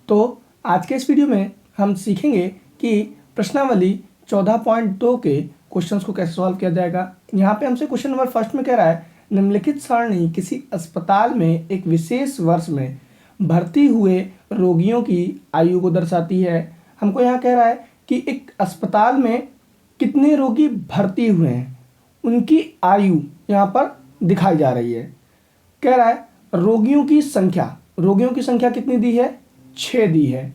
तो आज के इस वीडियो में हम सीखेंगे कि प्रश्नावली 14.2 के क्वेश्चंस को कैसे सॉल्व किया जाएगा। यहाँ पे हमसे क्वेश्चन नंबर फर्स्ट में कह रहा है, निम्नलिखित सारणी किसी अस्पताल में एक विशेष वर्ष में भर्ती हुए रोगियों की आयु को दर्शाती है। हमको यहाँ कह रहा है कि एक अस्पताल में कितने रोगी भर्ती हुए हैं, उनकी आयु यहाँ पर दिखाई जा रही है। कह रहा है रोगियों की संख्या कितनी दी है, 6 दी है।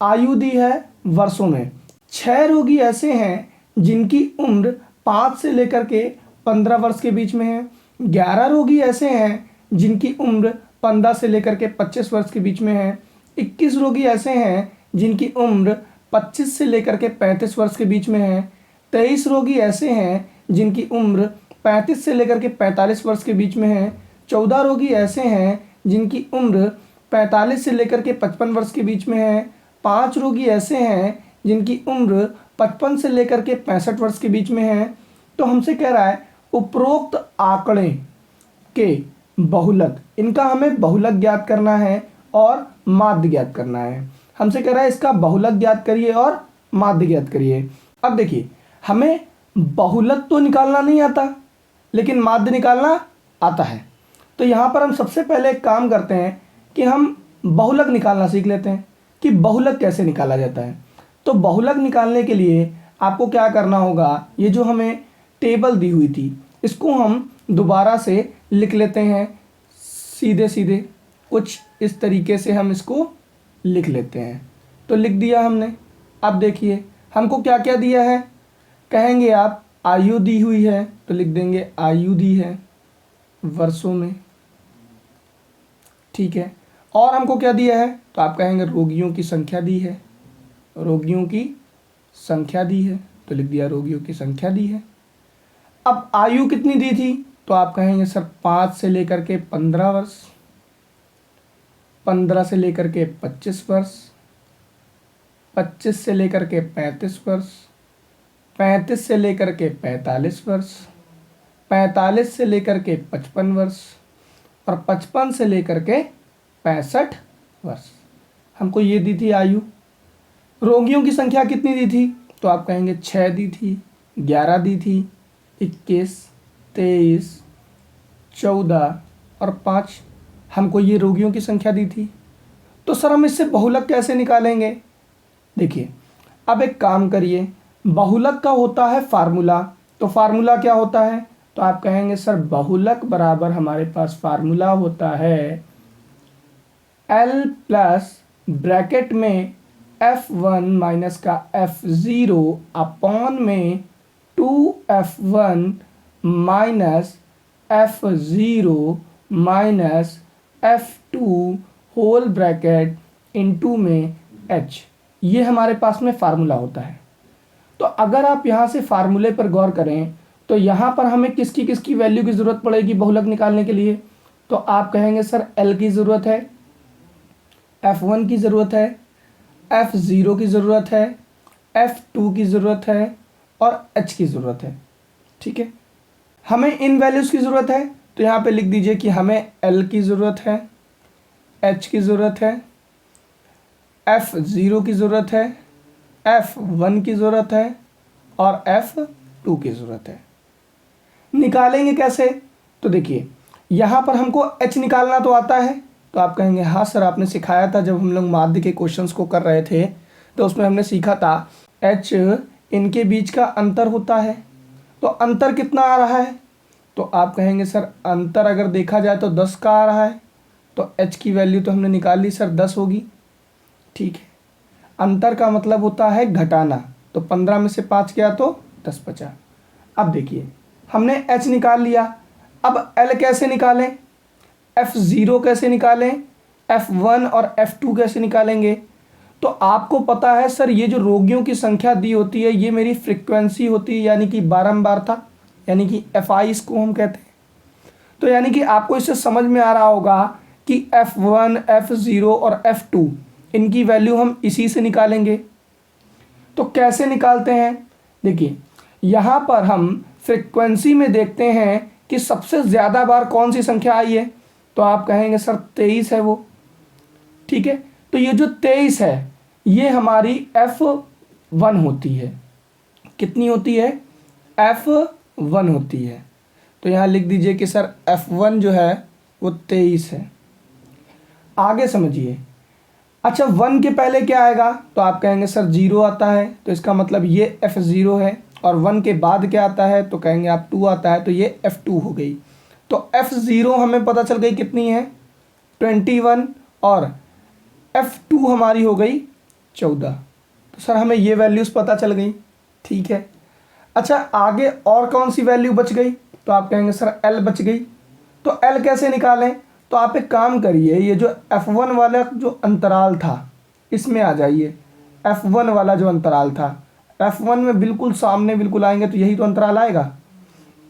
आयु दी है वर्षों में। 6 रोगी ऐसे हैं जिनकी उम्र 5 से लेकर के 15 वर्ष के बीच में है। 11 रोगी ऐसे हैं जिनकी उम्र 15 से लेकर के 25 वर्ष के बीच में है। 21 रोगी ऐसे हैं जिनकी उम्र 25 से लेकर के 35 वर्ष के बीच में है। 23 रोगी ऐसे हैं जिनकी उम्र 35 से लेकर के 45 वर्ष के बीच में है। 14 रोगी ऐसे हैं जिनकी उम्र 45 से लेकर के 55 वर्ष के बीच में है। 5 रोगी ऐसे हैं जिनकी उम्र 55 से लेकर के 65 वर्ष के बीच में है। तो हमसे कह रहा है उपरोक्त आंकड़े के बहुलक, इनका हमें बहुलक ज्ञात करना है और माध्य ज्ञात करना है। हमसे कह रहा है इसका बहुलक ज्ञात करिए और माध्य ज्ञात करिए। अब देखिए, हमें बहुलक तो निकालना नहीं आता लेकिन माध्य निकालना आता है। तो यहाँ पर हम सबसे पहले एक काम करते हैं कि हम बहुलक निकालना सीख लेते हैं कि बहुलक कैसे निकाला जाता है। तो बहुलक निकालने के लिए आपको क्या करना होगा, ये जो हमें टेबल दी हुई थी इसको हम दोबारा से लिख लेते हैं। सीधे सीधे कुछ इस तरीके से हम इसको लिख लेते हैं। तो लिख दिया हमने। अब देखिए हमको क्या क्या दिया है, कहेंगे आप आयु दी हुई है तो लिख देंगे आयु दी है वर्षों में, ठीक है। और हमको क्या दिया है तो आप कहेंगे रोगियों की संख्या दी है, रोगियों की संख्या दी है तो लिख दिया रोगियों की संख्या दी है। अब आयु कितनी दी थी तो आप कहेंगे सर 5 से लेकर के 15 वर्ष, 15 से लेकर के 25 वर्ष, 25 से लेकर के 35 वर्ष, 35 से लेकर के 45 वर्ष, 45 से लेकर के 55 वर्ष और 55 से लेकर के 65 वर्ष। हमको ये दी थी आयु। रोगियों की संख्या कितनी दी थी तो आप कहेंगे 6 दी थी, 11 दी थी, 21, 23, 14 और 5। हमको ये रोगियों की संख्या दी थी। तो सर हम इससे बहुलक कैसे निकालेंगे। देखिए अब एक काम करिए, बहुलक का होता है फार्मूला। तो फार्मूला क्या होता है तो आप कहेंगे सर बहुलक बराबर हमारे पास फार्मूला होता है L प्लस ब्रैकेट में F1 माइनस का F0 अपॉन में 2F1 minus F0 minus F2 whole bracket into में H। ये हमारे पास में फार्मूला होता है। तो अगर आप यहाँ से फार्मूले पर गौर करें तो यहाँ पर हमें किसकी किसकी वैल्यू की ज़रूरत पड़ेगी बहुलक निकालने के लिए। तो आप कहेंगे सर L की ज़रूरत है, F1 की ज़रूरत है, F0 की ज़रूरत है, F2 की ज़रूरत है और H की ज़रूरत है, ठीक है। हमें इन वैल्यूज़ की ज़रूरत है तो यहाँ पे लिख दीजिए कि हमें L की ज़रूरत है, H की ज़रूरत है, F0 की ज़रूरत है, F1 की ज़रूरत है और F2 की ज़रूरत है। निकालेंगे कैसे तो देखिए यहाँ पर हमको H निकालना तो आता है। तो आप कहेंगे हाँ सर आपने सिखाया था जब हम लोग माध्य के क्वेश्चंस को कर रहे थे तो उसमें हमने सीखा था H इनके बीच का अंतर होता है। तो अंतर कितना आ रहा है तो आप कहेंगे सर अंतर अगर देखा जाए तो 10 का आ रहा है। तो H की वैल्यू तो हमने निकाल ली सर 10 होगी, ठीक है। अंतर का मतलब होता है घटाना। तो 15 में से 5 गया तो 10 बचा। अब देखिए हमने H निकाल लिया। अब L कैसे निकालें, F0 कैसे निकालें, F1 और F2 कैसे निकालेंगे। तो आपको पता है सर ये जो रोगियों की संख्या दी होती है ये मेरी फ्रीक्वेंसी होती है, यानी कि बारंबारता, यानी कि FI इसको हम कहते हैं। तो यानी कि आपको इससे समझ में आ रहा होगा कि F1, F0 और F2 इनकी वैल्यू हम इसी से निकालेंगे। तो कैसे निकालते हैं, देखिए यहाँ पर हम फ्रीक्वेंसी में देखते हैं कि सबसे ज़्यादा बार कौन सी संख्या आई है। तो आप कहेंगे सर 23 है वो, ठीक है। तो ये जो 23 है ये हमारी F1 होती है। कितनी होती है? F1 होती है। तो यहाँ लिख दीजिए कि सर F1 जो है वो 23 है। आगे समझिए। अच्छा 1 के पहले क्या आएगा? तो आप कहेंगे सर 0 आता है, तो इसका मतलब ये F0 है। और 1 के बाद क्या आता है? तो कहेंगे आप 2 आता है, तो ये F2 हो गई। तो F0 हमें पता चल गई कितनी है? 21। और F2 हमारी हो गई 14। तो सर हमें ये वैल्यूज़ पता चल गई, ठीक है। अच्छा आगे और कौन सी वैल्यू बच गई? तो आप कहेंगे सर L बच गई। तो L कैसे निकालें? तो आप एक काम करिए, ये जो F1 वाला जो अंतराल था इसमें आ जाइए। F1 वाला जो अंतराल था, F1 में बिल्कुल सामने बिल्कुल आएंगे तो यही तो अंतराल आएगा,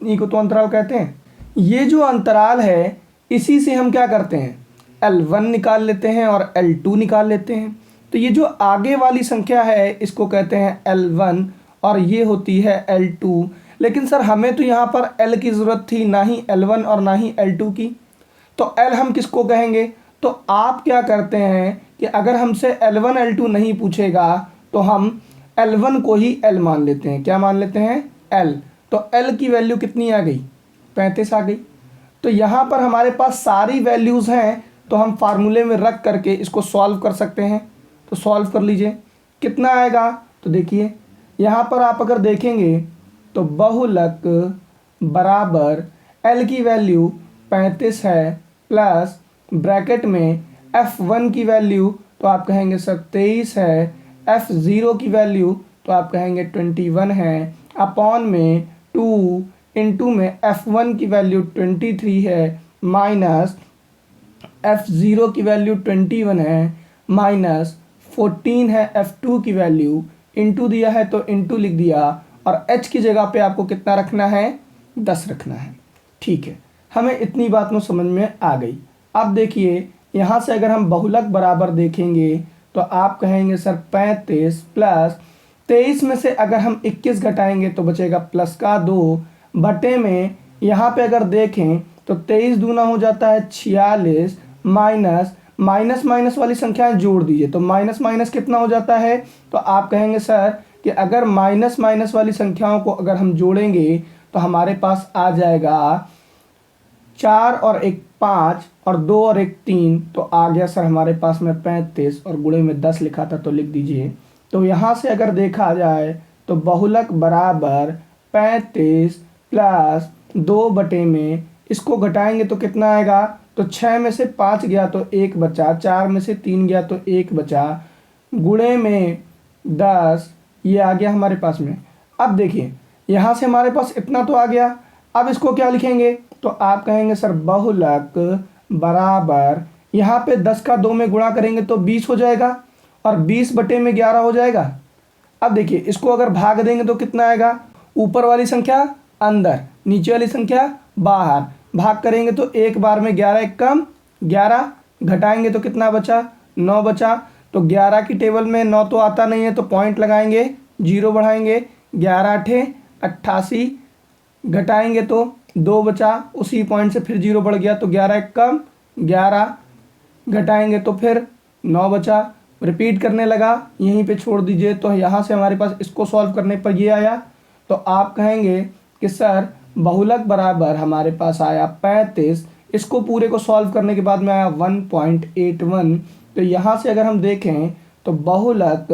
इन्हीं को तो अंतराल कहते हैं। ये जो अंतराल है इसी से हम क्या करते हैं? L1 निकाल लेते हैं और L2 निकाल लेते हैं। तो ये जो आगे वाली संख्या है इसको कहते हैं L1 और ये होती है L2। लेकिन सर हमें तो यहाँ पर L की ज़रूरत थी, ना ही L1 और ना ही L2 की। तो L हम किसको कहेंगे? तो आप क्या करते हैं कि अगर हमसे L1 L2 नहीं पूछेगा तो हम L1 को ही L मान लेते हैं। क्या मान लेते हैं? L। तो L की वैल्यू कितनी आ गई? 35 आ गई। तो यहाँ पर हमारे पास सारी वैल्यूज़ हैं, तो हम फार्मूले में रख करके इसको सॉल्व कर सकते हैं। तो सॉल्व कर लीजिए, कितना आएगा? तो देखिए यहाँ पर आप अगर देखेंगे तो बहुलक बराबर L की वैल्यू 35 है प्लस ब्रैकेट में F1 की वैल्यू तो आप कहेंगे सर 23 है, F0 की वैल्यू तो आप कहेंगे 21 है, अपॉन में 2 इंटू में F1 की वैल्यू 23 है माइनस F0 की वैल्यू 21 है माइनस 14 है F2 की वैल्यू, इंटू दिया है तो इंटू लिख दिया और H की जगह पे आपको कितना रखना है? 10 रखना है। ठीक है, हमें इतनी बात में समझ में आ गई। अब देखिए यहाँ से अगर हम बहुलक बराबर देखेंगे तो आप कहेंगे सर 35 प्लस 23 में से अगर हम 21 घटाएंगे तो बचेगा प्लस का 2 बटे में यहाँ पे अगर देखें तो 23 दूना हो जाता है 46 माइनस माइनस माइनस वाली संख्याएं जोड़ दीजिए तो माइनस माइनस कितना हो जाता है? तो आप कहेंगे सर कि अगर माइनस माइनस वाली संख्याओं को अगर हम जोड़ेंगे तो हमारे पास आ जाएगा 4 और 1 5 और 2 और 1 3, तो आ गया सर हमारे पास में 35 और गुणे में 10 लिखा था तो लिख दीजिए। तो यहाँ से अगर देखा जाए तो बहुलक बराबर 35 प्लस 2 बटे में इसको घटाएंगे तो कितना आएगा? तो 6 में से 5 गया तो 1 बचा, 4 में से 3 गया तो 1 बचा, गुणे में 10 ये आ गया हमारे पास में। अब देखिए यहाँ से हमारे पास इतना तो आ गया, अब इसको क्या लिखेंगे? तो आप कहेंगे सर बहुलक बराबर यहाँ पे 10 का 2 में गुणा करेंगे तो 20 हो जाएगा और 20 बटे में 11 हो जाएगा। अब देखिए इसको अगर भाग देंगे तो कितना आएगा? ऊपर वाली संख्या अंदर, नीचे वाली संख्या बाहर, भाग करेंगे तो एक बार में 11 एक कम 11, घटाएंगे तो कितना बचा? 9 बचा। तो 11 की टेबल में 9 तो आता नहीं है तो पॉइंट लगाएंगे, 0 बढ़ाएंगे, 11 8 88, घटाएंगे तो 2 बचा, उसी पॉइंट से फिर 0 बढ़ गया तो 11 एक कम 11, घटाएंगे तो फिर 9 बचा, रिपीट करने लगा, यहीं पे छोड़ दीजिए। तो यहाँ से हमारे पास इसको सॉल्व करने पर ये आया। तो आप कहेंगे कि सर बहुलक बराबर हमारे पास आया 35, इसको पूरे को सॉल्व करने के बाद में आया 1.81। तो यहाँ से अगर हम देखें तो बहुलक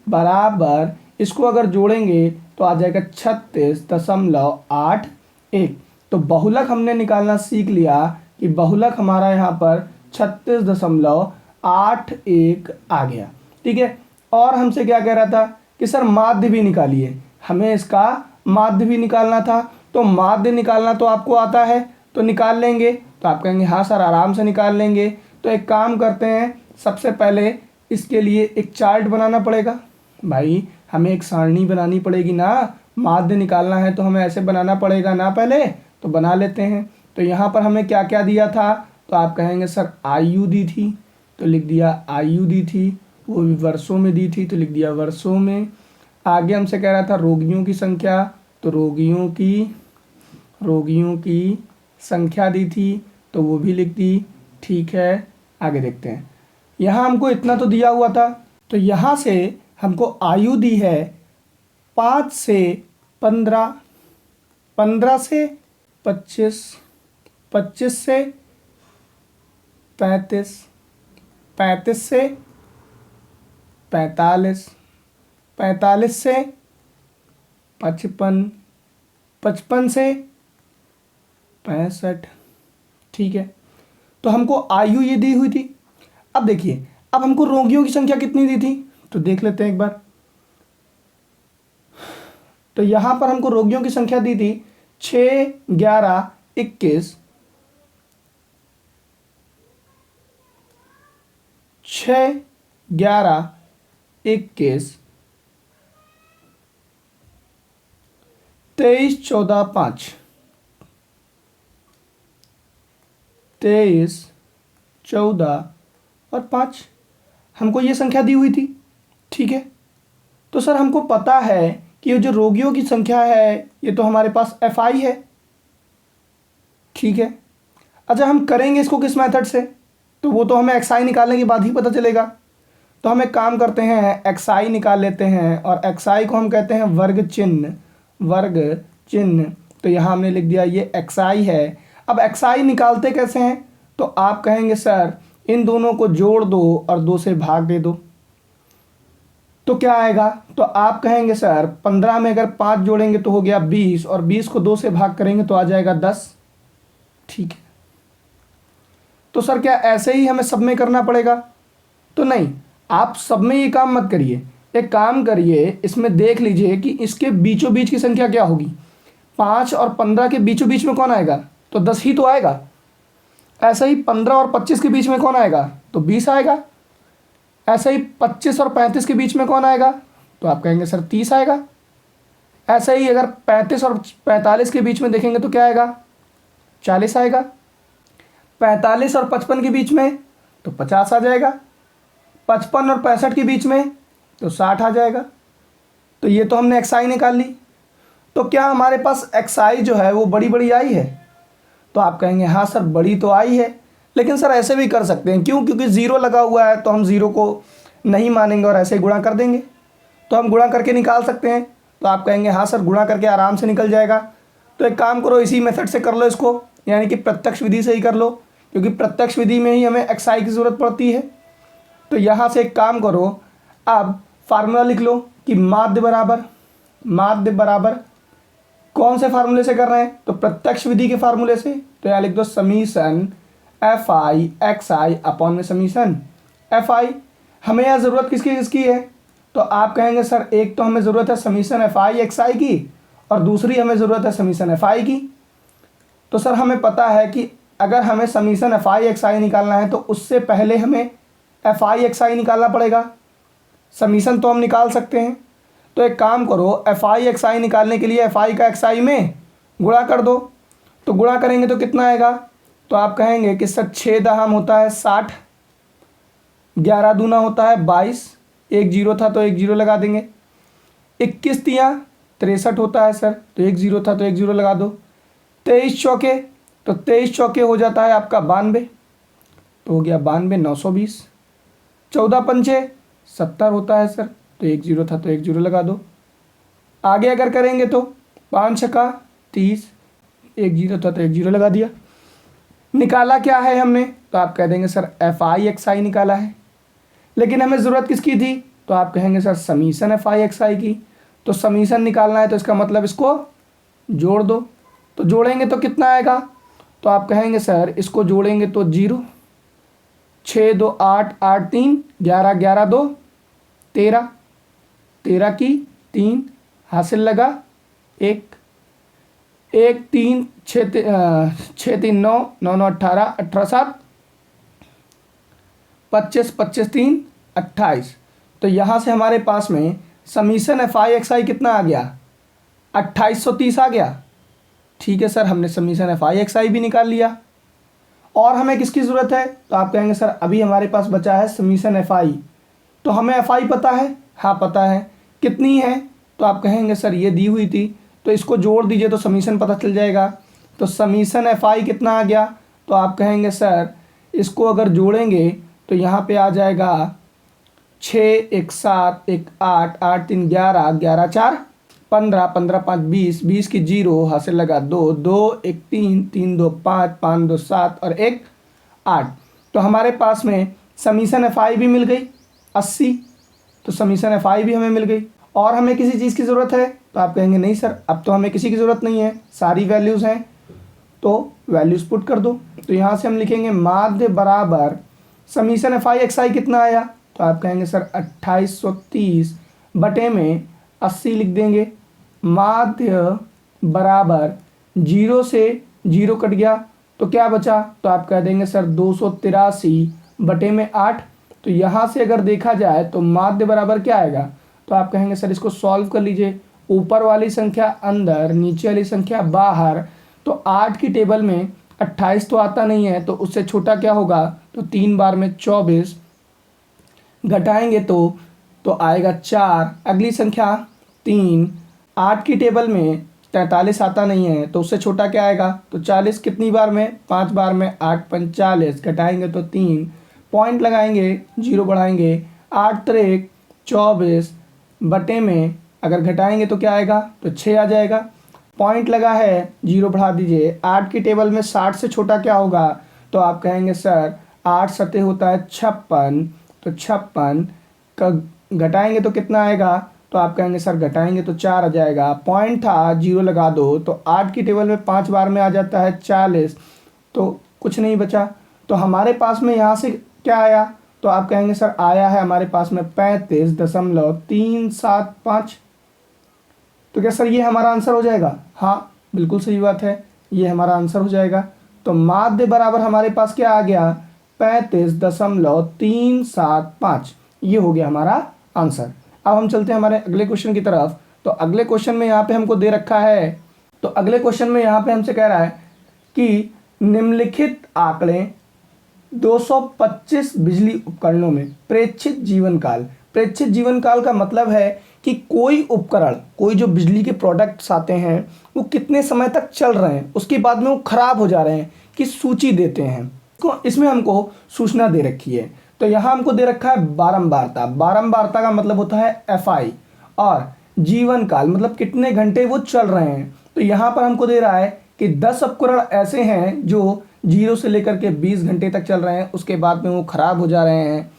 बराबर इसको अगर जोड़ेंगे तो आ जाएगा 36.81। तो बहुलक हमने निकालना सीख लिया कि बहुलक हमारा यहाँ पर 36.81 आ गया। ठीक है, और हमसे क्या कह रहा था कि सर माध्य भी निकालिए, हमें इसका माध्य भी निकालना था। तो माध्य निकालना तो आपको आता है तो निकाल लेंगे। तो आप कहेंगे हाँ सर आराम से निकाल लेंगे। तो एक काम करते हैं, सबसे पहले इसके लिए एक चार्ट बनाना पड़ेगा। भाई हमें एक सारणी बनानी पड़ेगी ना, माध्य निकालना है तो हमें ऐसे बनाना पड़ेगा ना पहले, तो बना लेते हैं। तो यहाँ पर हमें क्या क्या दिया था? तो आप कहेंगे सर आयु दी थी तो लिख दिया आयु दी थी, वो भी वर्षों में दी थी तो लिख दिया वर्षों में। आगे हमसे कह रहा था रोगियों की संख्या, तो रोगियों की संख्या दी थी तो वो भी लिख दी। ठीक है, आगे देखते हैं। यहाँ हमको इतना तो दिया हुआ था, तो यहाँ से हमको आयु दी है 5 से 15, 15 से 25, 25 से 35, 35 से 45, 45 से 55, 55 से 65। ठीक है, तो हमको आयु ये दी हुई थी। अब देखिए, अब हमको रोगियों की संख्या कितनी दी थी, तो देख लेते हैं एक बार। तो यहाँ पर हमको रोगियों की संख्या दी थी 6, 11, 21, 6, 11, 21, 23, 14, 5, 23, 14 और 5 हमको ये संख्या दी हुई थी। ठीक है, तो सर हमको पता है कि ये जो रोगियों की संख्या है ये तो हमारे पास FI है। ठीक है, अच्छा हम करेंगे इसको किस मेथड से, तो वो तो हमें XI निकालने के बाद ही पता चलेगा। तो हम एक काम करते हैं, XI निकाल लेते हैं और XI को हम कहते हैं वर्ग चिन्ह, वर्ग चिन्ह। तो यहाँ हमने लिख दिया ये XI है। अब XI निकालते कैसे हैं, तो आप कहेंगे सर इन दोनों को जोड़ दो और 2 से भाग दे दो, तो क्या आएगा, तो आप कहेंगे सर 15 में अगर 5 जोड़ेंगे तो हो गया 20 और 20 को 2 से भाग करेंगे तो आ जाएगा 10। ठीक है, तो सर क्या ऐसे ही हमें सब में करना पड़ेगा, तो नहीं, आप सब में ये काम मत करिए। एक काम करिए, इसमें देख लीजिए कि इसके बीचों बीच की संख्या क्या होगी। 5 और 15 के बीचों बीच में कौन आएगा, तो 10 ही तो आएगा। ऐसे ही 15 और 25 के बीच में कौन आएगा, तो 20 आएगा। ऐसे ही 25 और 35 के बीच में कौन आएगा, तो आप कहेंगे सर 30 आएगा। ऐसे ही अगर 35 और 45 के बीच में देखेंगे तो क्या आएगा, 40 आएगा। 45 और 55 के बीच में तो 50 आ जाएगा। 55 और 65 के बीच में तो 60 आ जाएगा। तो ये तो हमने XI निकाल ली। तो क्या हमारे पास XI जो है वो बड़ी बड़ी आई है, तो आप कहेंगे हाँ सर बड़ी तो आई है, लेकिन सर ऐसे भी कर सकते हैं। क्यों, क्योंकि 0 लगा हुआ है तो हम 0 को नहीं मानेंगे और ऐसे ही गुणा कर देंगे। तो हम गुणा करके निकाल सकते हैं। तो आप कहेंगे हाँ सर गुणा करके आराम से निकल जाएगा। तो एक काम करो, इसी मेथड से कर लो इसको, यानी कि प्रत्यक्ष विधि से ही कर लो, क्योंकि प्रत्यक्ष विधि में ही हमें XI की ज़रूरत पड़ती है। तो यहाँ से एक काम करो, अब फार्मूला लिख लो कि माध्य बराबर कौन से फार्मूले से कर रहे हैं, तो प्रत्यक्ष विधि के फार्मूले से। तो यहाँ लिख दो समीशन FI XI अपॉन में समीशन FI। हमें यहाँ ज़रूरत किसकी है, तो आप कहेंगे सर एक तो हमें ज़रूरत है समीशन FI XI की और दूसरी हमें ज़रूरत है समीशन FI की। तो सर हमें पता है कि अगर हमें समीशन FI XI निकालना है तो उससे पहले हमें FI XI निकालना पड़ेगा। समीशन तो हम निकाल सकते हैं, तो एक काम करो, FI XI निकालने के लिए FI का XI में गुणा कर दो। तो गुणा करेंगे तो कितना आएगा, तो आप कहेंगे कि सर 6 दहाम होता है 60, 11 दूना होता है 22, एक जीरो था तो एक जीरो लगा देंगे। 21 तियाँ 63 होता है सर, तो एक जीरो था तो एक जीरो लगा दो। 23 चौके, तो 23 चौके हो जाता है आपका 92, तो हो गया 92 920। 14 पंचे 70 होता है सर, तो एक जीरो था तो एक जीरो लगा दो। आगे अगर करेंगे तो 5 छक्का 30, एक जीरो था तो एक जीरो लगा दिया। निकाला क्या है हमने, तो आप कह देंगे सर FI XI निकाला है, लेकिन हमें ज़रूरत किसकी थी, तो आप कहेंगे सर समीशन FI XI की। तो समीशन निकालना है तो इसका मतलब इसको जोड़ दो। तो जोड़ेंगे तो कितना आएगा, तो आप कहेंगे सर इसको जोड़ेंगे तो 0, 6 2 8, 8 3 11, 11 2 13, 13 की 3 हासिल लगा 1, 1 3 6 3 9, 9 9 18, 18 7 25, 25 3 28। तो यहाँ से हमारे पास में समीशन FI XI कितना आ गया, 2830 आ गया। ठीक है सर, हमने समीशन FI XI भी निकाल लिया। और हमें किसकी ज़रूरत है, तो आप कहेंगे सर अभी हमारे पास बचा है समीशन FI। तो हमें FI पता है, हाँ पता है, कितनी है, तो आप कहेंगे सर ये दी हुई थी, तो इसको जोड़ दीजिए तो समीशन पता चल जाएगा। तो समीशन FI कितना आ गया, तो आप कहेंगे सर इसको अगर जोड़ेंगे तो यहाँ पे आ जाएगा 6, 1 7, 1 8, 8 3 11, 11 4 15, 15 5 20, 20 की 0 हासिल लगा 2, 2 1 3, 3 2 5, 5 2 7 और 1 8। तो हमारे पास में समीशन एफ आई भी मिल गई 80। तो समीशन एफ आई भी हमें मिल गई। और हमें किसी चीज़ की ज़रूरत है? तो आप कहेंगे नहीं सर, अब तो हमें किसी की ज़रूरत नहीं है, सारी वैल्यूज़ हैं, तो वैल्यूज़ पुट कर दो। तो यहाँ से हम लिखेंगे माध्य बराबर समीशन एफ आई एक्स आई कितना आया? तो आप कहेंगे सर 2830 बटे में 80 लिख देंगे। माध्य बराबर 0 से 0 कट गया तो क्या बचा? तो आप कह देंगे सर 283 बटे में 8। तो यहाँ से अगर देखा जाए तो माध्य बराबर क्या आएगा? तो आप कहेंगे सर इसको सॉल्व कर लीजिए, ऊपर वाली संख्या अंदर, नीचे वाली संख्या बाहर। तो 8 की टेबल में 28 तो आता नहीं है, तो उससे छोटा क्या होगा? तो 3 बार में 24 घटाएंगे तो आएगा 4। अगली संख्या 3, 8 की टेबल में 43 आता नहीं है, तो उससे छोटा क्या आएगा? तो 40 कितनी बार में? 5 बार में, 8 5 40 घटाएंगे तो 3, पॉइंट लगाएंगे, 0 बढ़ाएंगे, 8 3 24 बटे में अगर घटाएंगे तो क्या आएगा? तो 6 आ जाएगा। पॉइंट लगा है, 0 बढ़ा दीजिए। 8 की टेबल में 60 से छोटा क्या होगा? तो आप कहेंगे सर 8 सते होता है 56, तो 56 का घटाएंगे तो कितना आएगा? तो आप कहेंगे सर घटाएंगे तो 4 आ जाएगा। पॉइंट था, 0 लगा दो, तो 8 की टेबल में 5 बार में आ जाता है 40, तो कुछ नहीं बचा। तो हमारे पास में यहाँ से क्या आया? तो आप कहेंगे सर आया है हमारे पास में 35.375। तो क्या सर ये हमारा आंसर हो जाएगा? हाँ बिल्कुल सही बात है, ये हमारा आंसर हो जाएगा। तो माध्य बराबर हमारे पास क्या आ गया? 35.375। ये हो गया हमारा आंसर। अब हम चलते हैं हमारे अगले क्वेश्चन की तरफ। तो अगले क्वेश्चन में यहाँ पे हमको दे रखा है, तो अगले क्वेश्चन में यहाँ पे हमसे कह रहा है कि निम्नलिखित आंकड़े 225 बिजली उपकरणों में प्रेक्षित जीवन काल। प्रेक्षित जीवन काल का मतलब है कि कोई उपकरण, कोई जो बिजली के प्रोडक्ट्स आते हैं वो कितने समय तक चल रहे हैं, उसके बाद में वो खराब हो जा रहे हैं, की सूची देते हैं। तो इसमें हमको सूचना दे रखी है। तो यहाँ हमको दे रखा है बारंबारता। बारंबारता का मतलब होता है एफआई, और जीवन काल मतलब कितने घंटे वो चल रहे हैं। तो यहाँ पर हमको दे रहा है कि 10 उपकरण ऐसे हैं जो 0 से लेकर के 20 घंटे तक चल रहे हैं, उसके बाद में वो खराब हो जा रहे हैं।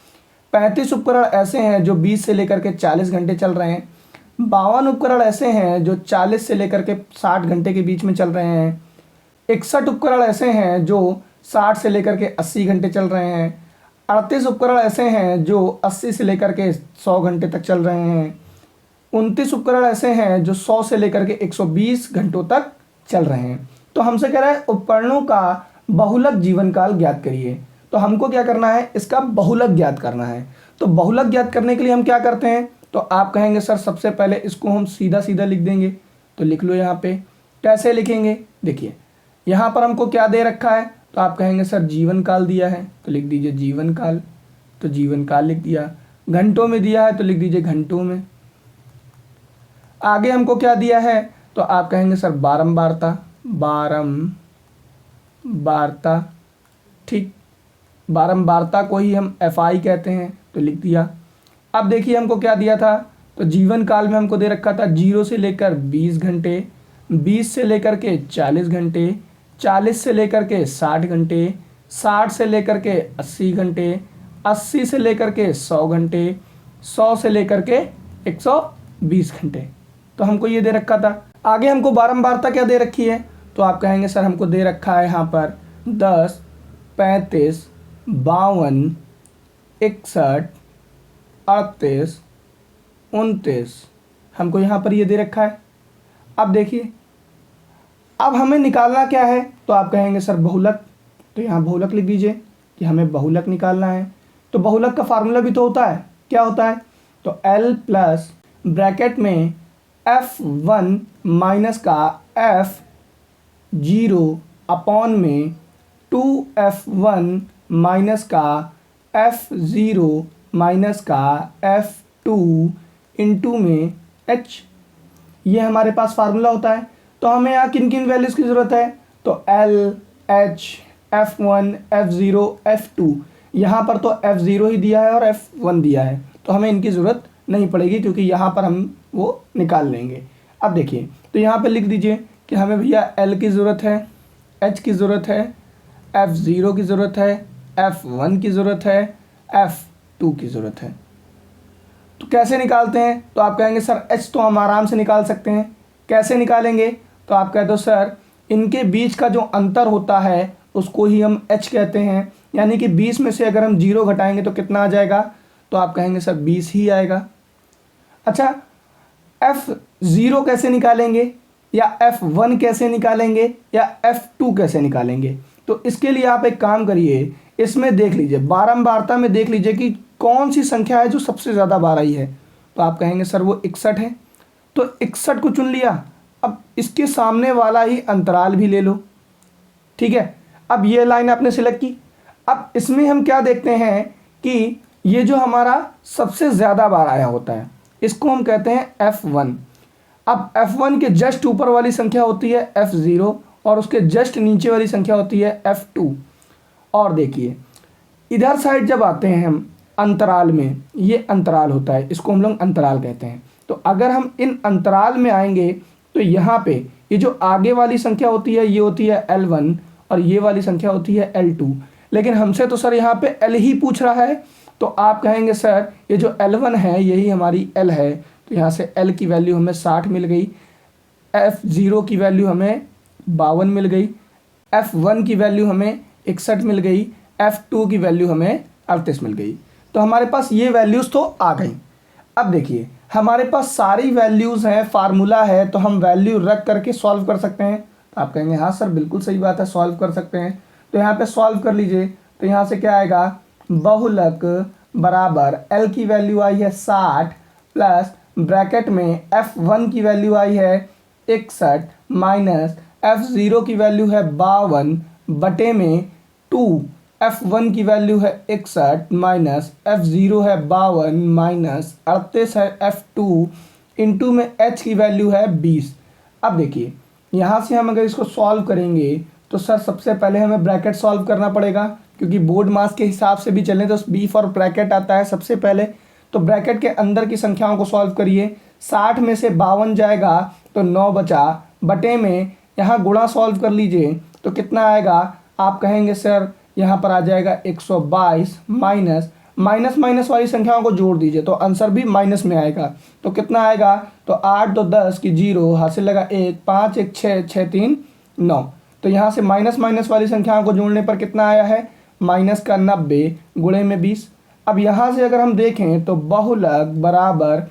35 उपकरण ऐसे हैं जो 20 से लेकर के 40 घंटे चल रहे हैं। 52 उपकरण ऐसे हैं जो 40 से लेकर के 60 घंटे के बीच में चल रहे हैं। 61 उपकरण ऐसे हैं जो 60 से लेकर के 80 घंटे चल रहे हैं। 38 उपकरण ऐसे हैं जो 80 से लेकर के 100 घंटे तक चल रहे हैं। 29 उपकरण ऐसे हैं जो 100 से लेकर के 120 घंटों तक चल रहे हैं। तो हमसे कह रहा है उपकरणों का बहुलक जीवन काल ज्ञात करिए। तो हमको क्या करना है? इसका बहुलक ज्ञात करना है। तो बहुलक ज्ञात करने के लिए हम क्या करते हैं? तो आप कहेंगे सर सबसे पहले इसको हम सीधा सीधा लिख देंगे। तो लिख लो यहाँ पे। कैसे लिखेंगे? देखिए यहाँ पर हमको क्या दे रखा है? तो आप कहेंगे सर जीवन काल दिया है, तो लिख दीजिए जीवन काल। तो जीवन काल लिख दिया। घंटों में दिया है तो लिख दीजिए घंटों में। आगे हमको क्या दिया है? तो आप कहेंगे सर बारंबारता। बारंबारता, ठीक, बारंबारता को ही हम एफ आई कहते हैं, तो लिख दिया। अब देखिए हमको क्या दिया था? तो जीवन काल में हमको दे रखा था 0 से लेकर 20 घंटे, 20 से लेकर के 40 घंटे, 40 से लेकर के 60 घंटे, 60 से लेकर के 80 घंटे, 80 से लेकर के 100 घंटे, 100 से लेकर के 120 घंटे। तो हमको ये दे रखा था। आगे हमको बारंबारता क्या दे रखी है? तो आप कहेंगे सर हमको दे रखा है यहाँ पर 10, 35, 52, 61, 38, 29, हमको यहाँ पर ये दे रखा है। अब देखिए अब हमें निकालना क्या है? तो आप कहेंगे सर बहुलक। तो यहाँ बहुलक लिख दीजिए कि हमें बहुलक निकालना है। तो बहुलक का फार्मूला भी तो होता है, क्या होता है? तो L प्लस ब्रैकेट में F1 माइनस का F0 अपॉन में 2F1 माइनस का F0 माइनस का F2 इंटू में H, ये हमारे पास फार्मूला होता है। तो हमें यहाँ किन किन वैल्यूज़ की ज़रूरत है? तो L, H, F1, F0, F2, यहाँ पर तो F0 ही दिया है और F1 दिया है, तो हमें इनकी ज़रूरत नहीं पड़ेगी क्योंकि यहाँ पर हम वो निकाल लेंगे। अब देखिए, तो यहाँ पे लिख दीजिए कि हमें भैया L की ज़रूरत है, H की ज़रूरत है, F0 की ज़रूरत है, F1 की ज़रूरत है, F2 की ज़रूरत है। तो कैसे निकालते हैं? तो आप कहेंगे सर H तो हम आराम से निकाल सकते हैं। कैसे निकालेंगे? तो आप कहते हो सर इनके बीच का जो अंतर होता है उसको ही हम H कहते हैं, यानी कि 20 में से अगर हम 0 घटाएंगे तो कितना आ जाएगा? तो आप कहेंगे सर 20 ही आएगा। अच्छा, F0 कैसे निकालेंगे, या F1 कैसे निकालेंगे, या F2 कैसे निकालेंगे? तो इसके लिए आप एक काम करिए, इसमें देख लीजिए, बारंबारता में देख लीजिए कि कौन सी संख्या है जो सबसे ज़्यादा बार आई है। तो आप कहेंगे सर वो 61 है, तो 61 को चुन लिया। अब इसके सामने वाला ही अंतराल भी ले लो, ठीक है। अब ये लाइन आपने सिलेक्ट की। अब इसमें हम क्या देखते हैं कि ये जो हमारा सबसे ज़्यादा बार आया होता है इसको हम कहते हैं F1। अब F1 के जस्ट ऊपर वाली संख्या होती है F0 और उसके जस्ट नीचे वाली संख्या होती है F2। और देखिए इधर साइड जब आते हैं हम अंतराल में, ये अंतराल होता है, इसको हम लोग अंतराल कहते हैं। तो अगर हम इन अंतराल में आएंगे तो यहाँ पे ये जो आगे वाली संख्या होती है ये होती है L1 और ये वाली संख्या होती है L2। लेकिन हमसे तो सर यहाँ पे L ही पूछ रहा है, तो आप कहेंगे सर ये जो L1 है यही हमारी L है, तो यहाँ से L की वैल्यू हमें 60 मिल गई, F0 की वैल्यू हमें 52 मिल गई, F1 की वैल्यू हमें 61 मिल गई, F2 की वैल्यू हमें 38 मिल गई। तो हमारे पास ये वैल्यूज़ तो आ गई। अब देखिए हमारे पास सारी वैल्यूज़ हैं, फार्मूला है, तो हम वैल्यू रख करके सॉल्व कर सकते हैं। तो आप कहेंगे हाँ सर बिल्कुल सही बात है, सॉल्व कर सकते हैं। तो यहाँ पे सॉल्व कर लीजिए। तो यहाँ से क्या आएगा, बहुलक बराबर L की वैल्यू आई है 60 प्लस ब्रैकेट में F1 की वैल्यू आई है 61 माइनस F0 की वैल्यू है 52 बटे में 2, F1 की वैल्यू है 61 माइनस F0 है 52 माइनस 38 है F2 इंटू में H की वैल्यू है 20। अब देखिए यहाँ से हम अगर इसको सॉल्व करेंगे तो सर सबसे पहले हमें ब्रैकेट सॉल्व करना पड़ेगा, क्योंकि बोर्ड मास के हिसाब से भी चलें तो बी फॉर ब्रैकेट आता है सबसे पहले। तो ब्रैकेट के अंदर की संख्याओं को सॉल्व करिए। 60 में से 52 जाएगा तो 9 बचा, बटे में यहाँ गुणा सॉल्व कर लीजिए तो कितना आएगा, आप कहेंगे सर यहाँ पर आ जाएगा 122 माइनस माइनस माइनस वाली संख्याओं को जोड़ दीजिए तो आंसर भी माइनस में आएगा। तो कितना आएगा, तो 8 2 10 की 0 हासिल लगा 1, 5 1 6 6 3 9। तो यहाँ से माइनस माइनस वाली संख्याओं को जोड़ने पर कितना आया है, माइनस का 90 गुणे में 20। अब यहाँ से अगर हम देखें तो बहुलक बराबर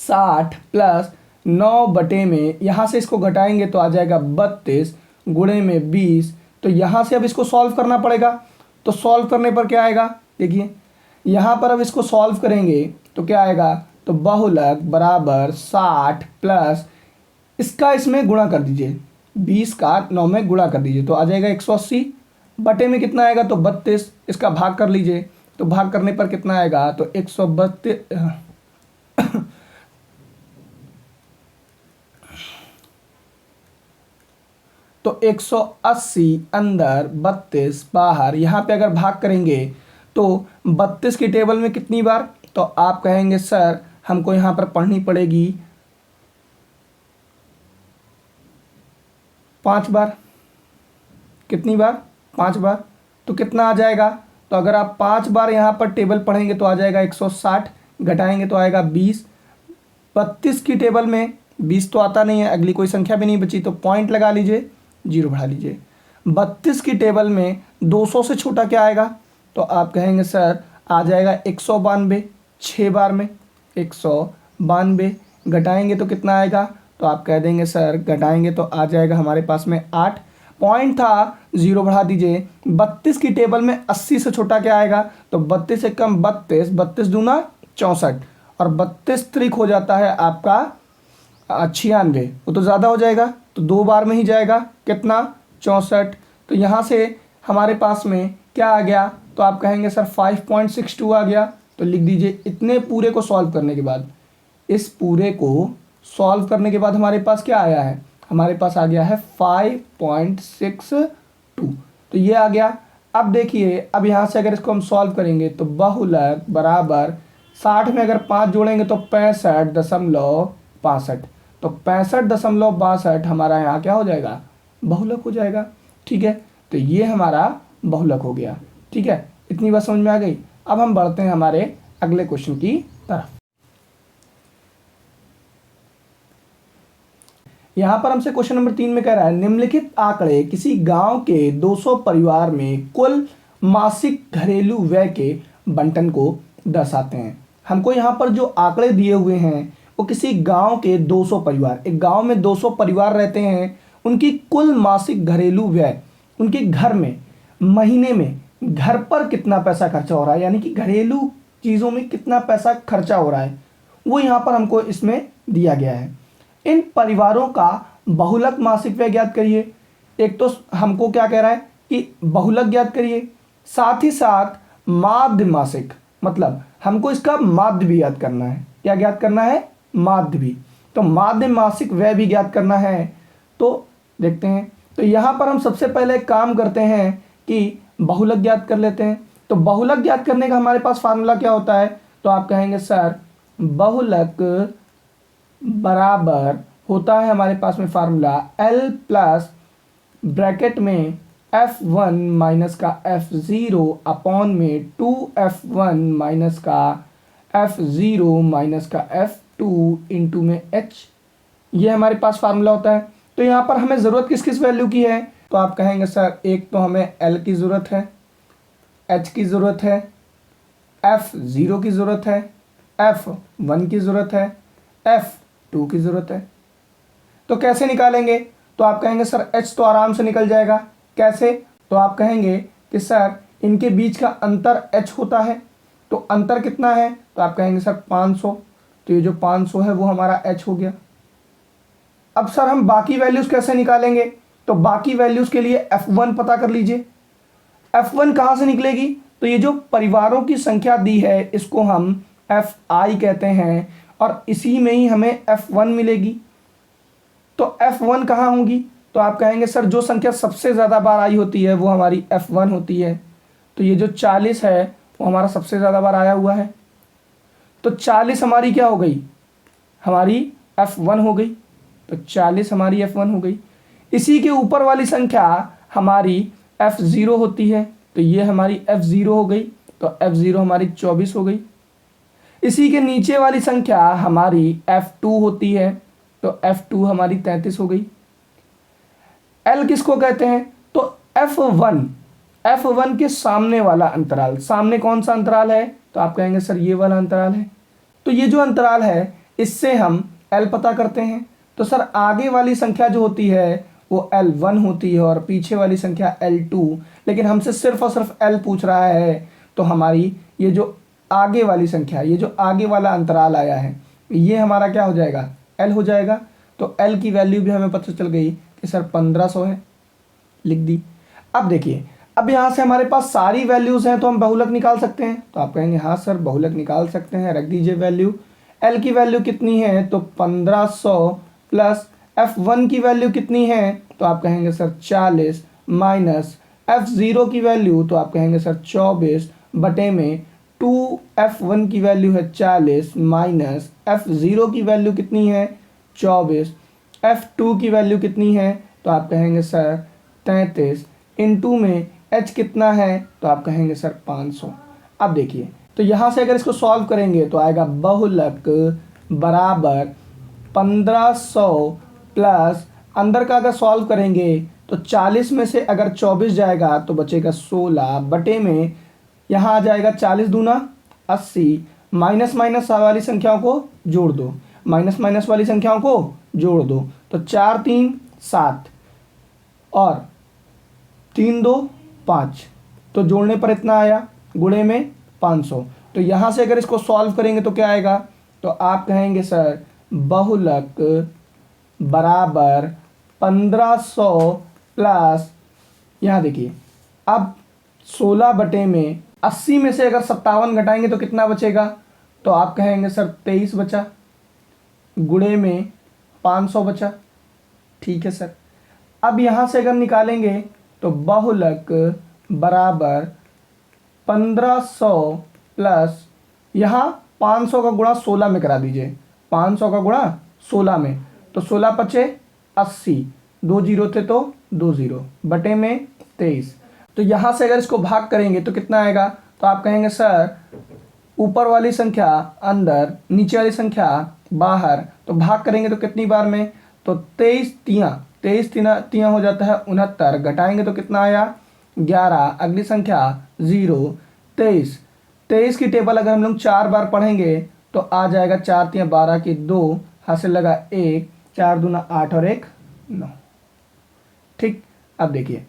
60 प्लस 9 बटे में, यहाँ से इसको घटाएंगे तो आ जाएगा 32 गुणे में 20। तो यहाँ से अब इसको सॉल्व करना पड़ेगा। तो सॉल्व करने पर क्या आएगा, देखिए यहाँ पर अब इसको सॉल्व करेंगे तो क्या आएगा, तो बहुलक बराबर 60 प्लस इसका इसमें गुणा कर दीजिए, 20 का 9 में गुणा कर दीजिए तो आ जाएगा 180 बटे में कितना आएगा, तो 32, इसका भाग कर लीजिए तो भाग करने पर कितना आएगा, तो 132 तो 180 अंदर 32 बाहर। यहाँ पे अगर भाग करेंगे तो 32 की टेबल में कितनी बार, तो आप कहेंगे सर हमको यहाँ पर पढ़नी पड़ेगी 5 बार। कितनी बार, 5 बार। तो कितना आ जाएगा, तो अगर आप 5 बार यहाँ पर टेबल पढ़ेंगे तो आ जाएगा 160, घटाएंगे तो आएगा 20। 32 की टेबल में 20 तो आता नहीं है, अगली कोई संख्या भी नहीं बची तो पॉइंट लगा लीजिए, 0 बढ़ा लीजिए। 32 की टेबल में 200 से छोटा क्या आएगा, तो आप कहेंगे सर आ जाएगा 192, 6 बार में 192, घटाएंगे तो कितना आएगा, तो आप कह देंगे सर घटाएंगे तो आ जाएगा हमारे पास में 8। पॉइंट था, 0 बढ़ा दीजिए। 32 की टेबल में 80 से छोटा क्या आएगा, तो 32 से कम 32, 32 दूना 64 और 32 त्रिक हो जाता है आपका 96, वो तो ज़्यादा हो जाएगा तो 2 बार में ही जाएगा, कितना 64। तो यहाँ से हमारे पास में क्या आ गया, तो आप कहेंगे सर 5.62 आ गया। तो लिख दीजिए इतने पूरे को सॉल्व करने के बाद, इस पूरे को सॉल्व करने के बाद हमारे पास क्या आया है, हमारे पास आ गया है 5.62। तो ये आ गया। अब देखिए, अब यहाँ से अगर इसको हम सॉल्व करेंगे तो बहुलक बराबर 60 में अगर 5 जोड़ेंगे तो 65.65। तो 65.62 हमारा यहाँ क्या हो जाएगा, बहुलक हो जाएगा। ठीक है, तो ये हमारा बहुलक हो गया। ठीक है, इतनी बात समझ में आ गई। अब हम बढ़ते हैं हमारे अगले क्वेश्चन की तरफ। यहाँ पर हमसे क्वेश्चन नंबर 3 में कह रहा है निम्नलिखित आंकड़े किसी गांव के 200 परिवार में कुल मासिक घरेलू व्यय के बंटन को दर्शाते हैं। हमको यहाँ पर जो आंकड़े दिए हुए हैं वो किसी गांव के 200 परिवार, एक गांव में 200 परिवार रहते हैं, उनकी कुल मासिक घरेलू व्यय, उनके घर में महीने में घर पर कितना पैसा खर्चा हो रहा है, यानी कि घरेलू चीज़ों में कितना पैसा खर्चा हो रहा है, वो यहाँ पर हमको इसमें दिया गया है। इन परिवारों का बहुलक मासिक व्यय ज्ञात करिए। एक तो हमको क्या कह रहा है कि बहुलक ज्ञात करिए, साथ ही साथ माध्य मासिक, मतलब हमको इसका माध्य भी ज्ञात करना है। क्या ज्ञात करना है, माध्य भी। तो माध्य मासिक व्यय भी ज्ञात करना है। तो देखते हैं, तो यहाँ पर हम सबसे पहले एक काम करते हैं कि बहुलक ज्ञात कर लेते हैं। तो बहुलक ज्ञात करने का हमारे पास फार्मूला क्या होता है, तो आप कहेंगे सर बहुलक बराबर होता है हमारे पास में फार्मूला L प्लस ब्रैकेट में F1 माइनस का F0 अपॉन में 2F1 माइनस का F0 माइनस का F2 इंटू में H। ये हमारे पास फार्मूला होता है। तो यहाँ पर हमें ज़रूरत किस किस वैल्यू की है, तो आप कहेंगे सर एक तो हमें L की ज़रूरत है, H की ज़रूरत है, F0 की ज़रूरत है, F1 की ज़रूरत है, F2 की ज़रूरत है। तो कैसे निकालेंगे, तो आप कहेंगे सर H तो आराम से निकल जाएगा। कैसे, तो आप कहेंगे कि सर इनके बीच का अंतर H होता है। तो अंतर कितना है, तो आप कहेंगे सर 500। तो ये जो 500 है वो हमारा H हो गया। अब सर हम बाकी वैल्यूज़ कैसे निकालेंगे, तो बाकी वैल्यूज़ के लिए F1 पता कर लीजिए। F1 कहाँ से निकलेगी, तो ये जो परिवारों की संख्या दी है इसको हम Fi कहते हैं और इसी में ही हमें F1 मिलेगी। तो F1 कहाँ होंगी, तो आप कहेंगे सर जो संख्या सबसे ज़्यादा बार आई होती है वो हमारी F1 होती है। तो ये जो 40 है वो हमारा सबसे ज़्यादा बार आया हुआ है। तो 40 हमारी क्या हो गई, हमारी F1 हो गई। तो 40 हमारी F1 हो गई। इसी के ऊपर वाली संख्या हमारी F0 होती है। तो ये हमारी F0 हो गई। तो F0 हमारी 24 हो गई। इसी के नीचे वाली संख्या हमारी F2 होती है। तो F2 हमारी 33 हो गई। L किसको कहते हैं, तो F1 के सामने वाला अंतराल, सामने कौन सा अंतराल है, तो आप कहेंगे सर ये वाला अंतराल है। तो ये जो अंतराल है इससे हम L पता करते हैं। तो सर आगे वाली संख्या जो होती है वो L1 होती है और पीछे वाली संख्या L2, लेकिन हमसे सिर्फ और सिर्फ L पूछ रहा है। तो हमारी ये जो आगे वाली संख्या, ये जो आगे वाला अंतराल आया है ये हमारा क्या हो जाएगा, L हो जाएगा। तो L की वैल्यू भी हमें पता चल गई कि सर 1500 है, लिख दी। अब देखिए, अब यहाँ से हमारे पास सारी वैल्यूज़ हैं तो हम बहुलक निकाल सकते हैं। तो आप कहेंगे हाँ सर बहुलक निकाल सकते हैं, रख दीजिए वैल्यू। L की वैल्यू कितनी है, तो 1500 प्लस F1 की वैल्यू कितनी है, तो आप कहेंगे सर 40 माइनस F0 की वैल्यू, तो आप कहेंगे सर 24 बटे में 2F1 की वैल्यू है 40 माइनस F0 की वैल्यू कितनी है 24, F2 की वैल्यू कितनी है, तो आप कहेंगे सर 33 इंटू में H कितना है, तो आप कहेंगे सर 500। अब देखिए, तो यहाँ से अगर इसको सॉल्व करेंगे तो आएगा बहुलक बराबर 1500 प्लस अंदर का अगर सॉल्व करेंगे तो 40 में से अगर 24 जाएगा तो बचेगा 16 बटे में यहाँ आ जाएगा 40 दूना 80, माइनस माइनस वाली संख्याओं को जोड़ दो, माइनस माइनस वाली संख्याओं को जोड़ दो। तो 4 3 7 और 3 2 5, तो जोड़ने पर इतना आया, गुणे में 500। तो यहाँ से अगर इसको सॉल्व करेंगे तो क्या आएगा, तो आप कहेंगे सर बहुलक बराबर 1500 प्लस, यहाँ देखिए अब 16 बटे में 80 में से अगर 57 घटाएंगे तो कितना बचेगा, तो आप कहेंगे सर 23 बचा, गुणे में 500 बचा। ठीक है सर। अब यहाँ से अगर निकालेंगे तो बहुलक बराबर 1500 प्लस यहाँ 500 का गुणा 16 में करा दीजिए, 500 का गुणा 16 में, तो 16 पचे 80, 2 जीरो थे तो 2 जीरो, बटे में 23। तो यहाँ से अगर इसको भाग करेंगे तो कितना आएगा, तो आप कहेंगे सर ऊपर वाली संख्या अंदर, नीचे वाली संख्या बाहर, तो भाग करेंगे तो कितनी बार में, तो 23 तियाँ हो जाता है 69, घटाएंगे तो कितना आया 11, अगली संख्या 0, 23 की टेबल अगर हम लोग 4 बार पढ़ेंगे तो आ जाएगा 4 तियाँ 12 की 2, हासिल लगा 1, 4 दूना 8 और 1 9। ठीक, अब देखिए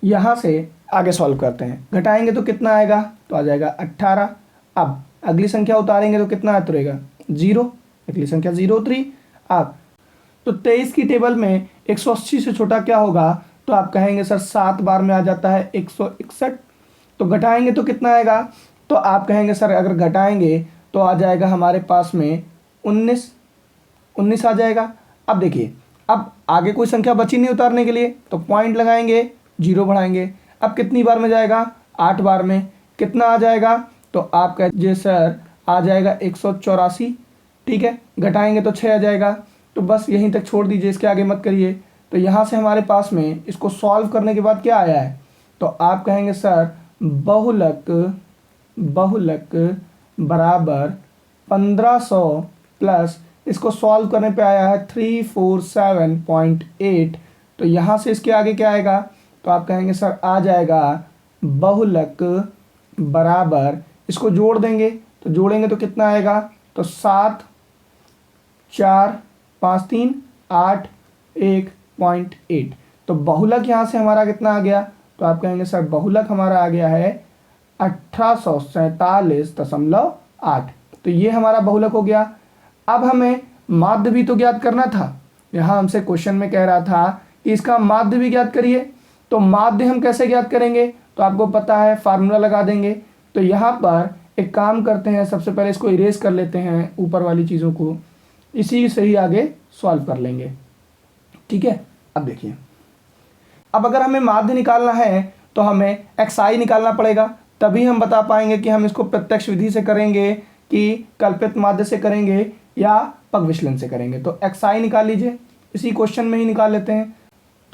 यहाँ से आगे सॉल्व करते हैं, घटाएंगे तो कितना आएगा, तो आ जाएगा 18। अब अगली संख्या उतारेंगे तो कितना उतरेगा 0, अगली संख्या 0 उतरी। अब तो 23 की टेबल में 180 से छोटा क्या होगा, तो आप कहेंगे सर 7 बार में आ जाता है 161, तो घटाएंगे तो कितना आएगा, तो आप कहेंगे सर अगर घटाएंगे तो आ जाएगा हमारे पास में 19 आ जाएगा। अब देखिए अब आगे कोई संख्या बची नहीं उतारने के लिए, तो पॉइंट लगाएंगे, 0 बढ़ाएंगे। अब कितनी बार में जाएगा, 8 बार में, कितना आ जाएगा, तो आप कहिए सर आ जाएगा 184। ठीक है, घटाएंगे तो 6 आ जाएगा, तो बस यहीं तक छोड़ दीजिए, इसके आगे मत करिए। तो यहाँ से हमारे पास में इसको सॉल्व करने के बाद क्या आया है, तो आप कहेंगे सर बहुलक बराबर 1500 प्लस इसको सॉल्व करने पे आया है 347.8। तो यहाँ से इसके आगे क्या आएगा, तो आप कहेंगे सर आ जाएगा बहुलक बराबर, इसको जोड़ देंगे तो जोड़ेंगे तो कितना आएगा, तो 7 4 5 3 8 1.8। तो बहुलक यहाँ से हमारा कितना आ गया, तो आप कहेंगे सर बहुलक हमारा आ गया है 1847.8। तो ये हमारा बहुलक हो गया। अब हमें माध्य भी तो ज्ञात करना था, यहाँ हमसे क्वेश्चन में कह रहा था कि इसका माध्य भी ज्ञात करिए। तो माध्य हम कैसे ज्ञात करेंगे, तो आपको पता है फार्मूला लगा देंगे। तो यहाँ पर एक काम करते हैं, सबसे पहले इसको इरेज कर लेते हैं ऊपर वाली चीज़ों को, इसी से ही आगे सॉल्व कर लेंगे। ठीक है, अब देखिए अब अगर हमें माध्य निकालना है तो हमें xi निकालना पड़ेगा, तभी हम बता पाएंगे कि हम इसको प्रत्यक्ष विधि से करेंगे कि कल्पित माध्य से करेंगे या पग विचलन से करेंगे। तो xi निकाल लीजिए, इसी क्वेश्चन में ही निकाल लेते हैं।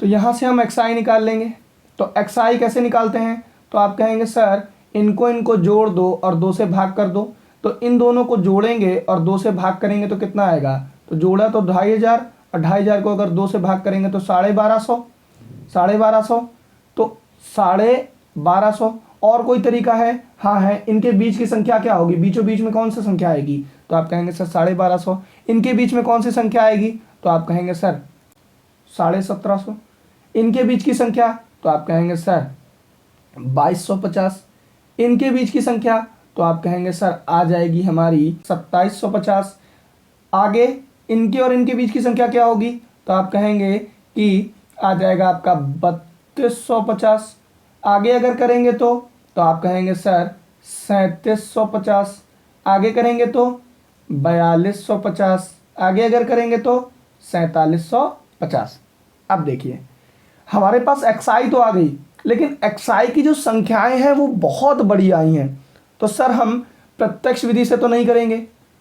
तो यहाँ से हम xi निकाल लेंगे। तो xi कैसे निकालते हैं, तो आप कहेंगे सर इनको जोड़ दो और 2 से भाग कर दो। तो इन दोनों को जोड़ेंगे और 2 से भाग करेंगे तो कितना आएगा, तो जोड़ा तो 2500 और 2500 को अगर 2 से भाग करेंगे तो 1250, तो 1250। और कोई तरीका है, हाँ है, इनके बीच की संख्या क्या होगी, बीचों बीच में कौन सी संख्या आएगी, तो आप कहेंगे सर 1250। इनके बीच में कौन सी संख्या आएगी, तो आप कहेंगे सर 1750। इनके बीच की संख्या, तो आप कहेंगे सर 2250। इनके बीच की संख्या, तो आप कहेंगे सर आ जाएगी हमारी 2750। आगे इनके और इनके बीच की संख्या क्या होगी, तो आप कहेंगे कि आ जाएगा आपका 3250। आगे अगर करेंगे तो आप कहेंगे सर 3750। आगे करेंगे तो 4250। आगे अगर करेंगे तो 4750। अब देखिए हमारे पास xi तो आ गई, लेकिन xi की जो संख्याएं हैं वो बहुत बड़ी आई हैं। तो सर हम प्रत्यक्ष विधि से तो नहीं करेंगे,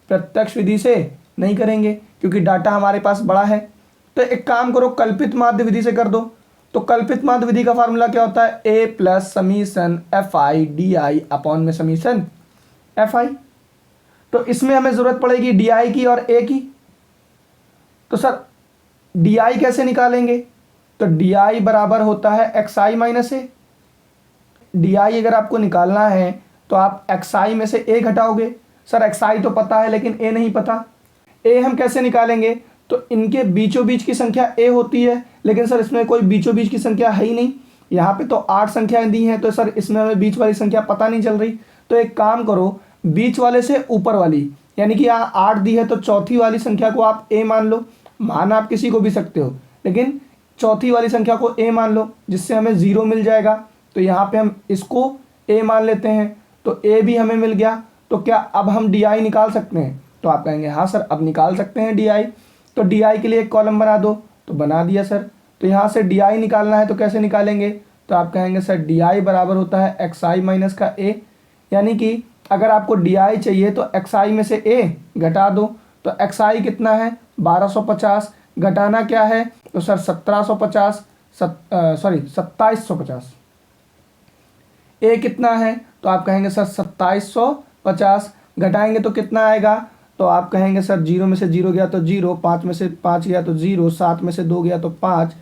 प्रत्यक्ष विधि से नहीं करेंगे क्योंकि डाटा हमारे पास बड़ा है। तो एक काम करो, कल्पित माध्य विधि से कर दो। तो कल्पित माध्य विधि का फार्मूला क्या होता है, a plus summation fi di upon में समीशन fi। तो इसमें हमें जरूरत पड़ेगी di की और a की। तो सर di कैसे निकालेंगे, तो di बराबर होता है xi माइनस a। di अगर आपको निकालना है तो आप xi में से a घटाओगे। सर xi तो पता है लेकिन a नहीं पता। a हम कैसे निकालेंगे, तो इनके बीचों बीच की संख्या a होती है, लेकिन सर इसमें कोई बीचों बीच की संख्या है ही नहीं। यहाँ पे तो 8 संख्याएं दी हैं, तो सर इसमें हमें बीच वाली संख्या पता नहीं चल रही। तो एक काम करो, बीच वाले से ऊपर वाली, यानी कि यहाँ 8 दी है तो चौथी वाली संख्या को आप a मान लो। मान आप किसी को भी सकते हो, लेकिन चौथी वाली संख्या को a मान लो, जिससे हमें 0 मिल जाएगा। तो यहाँ पे हम इसको a मान लेते हैं, तो a भी हमें मिल गया। तो क्या अब हम di निकाल सकते हैं, तो आप कहेंगे हाँ सर अब निकाल सकते हैं di। तो di के लिए एक कॉलम बना दो, तो बना दिया सर। तो यहाँ से di निकालना है तो कैसे निकालेंगे, तो आप कहेंगे सर डी आई बराबर होता है एक्स आई माइनस का ए, यानी कि अगर आपको डी आई चाहिए तो एक्स आई में से ए घटा दो, तो एक्स आई कितना है 1250, घटाना क्या है तो सर 1750, सॉरी 2750, ए कितना है तो आप कहेंगे सर 2750, घटाएंगे तो कितना आएगा तो आप कहेंगे सर 0 में से 0 गया तो 0, 5 में से 5 गया तो 0, 7 में से 2 गया तो 5,